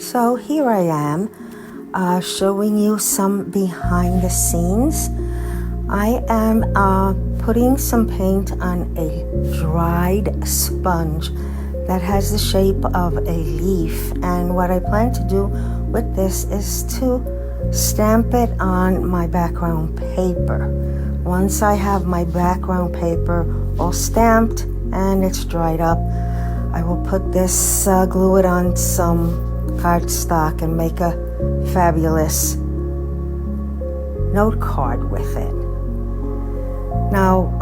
So here I am showing you some behind the scenes. I am putting some paint on a dried sponge that has the shape of a leaf, and what I plan to do with this is to stamp it on my background paper. Once I have my background paper all stamped and it's dried up, I will put this, glue it on some cardstock and make a fabulous note card with it. Now,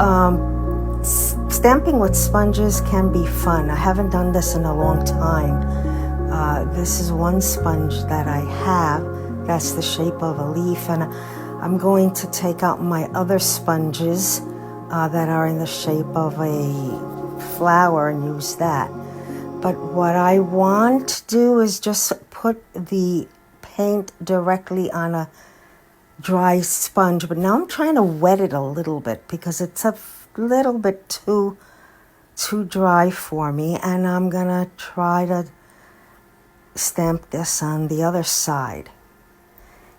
stamping with sponges can be fun. I haven't done this in a long time. This is one sponge that I have that's the shape of a leaf, and I'm going to take out my other sponges that are in the shape of a flower and use that. But what I want to do is just put the paint directly on a dry sponge. But now I'm trying to wet it a little bit because it's a little bit too dry for me. And I'm going to try to stamp this on the other side.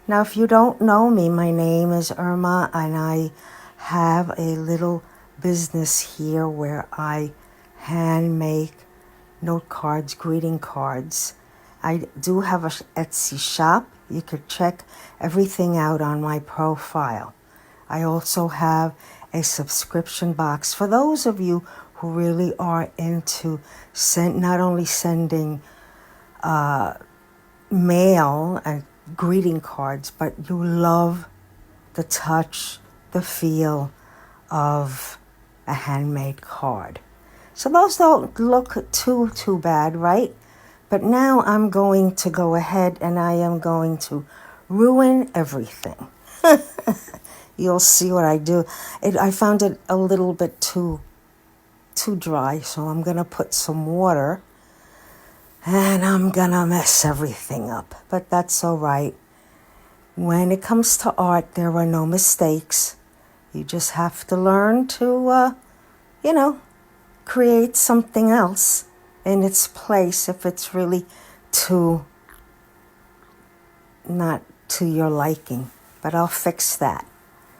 Now, if you don't know me, my name is Irma, and I have a little business here where I hand make note cards, greeting cards. I do have an Etsy shop. You could check everything out on my profile. I also have a subscription box for those of you who really are into not only sending mail and greeting cards, but you love the touch, the feel of a handmade card. So those don't look too bad, right? But now I'm going to go ahead and I am going to ruin everything. You'll see what I do. I found it a little bit too dry, so I'm going to put some water and I'm going to mess everything up. But that's all right. When it comes to art, there are no mistakes. You just have to learn to, create something else in its place if it's really not to your liking. But I'll fix that.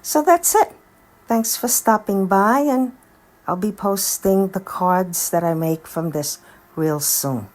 So that's it. Thanks for stopping by, and I'll be posting the cards that I make from this real soon.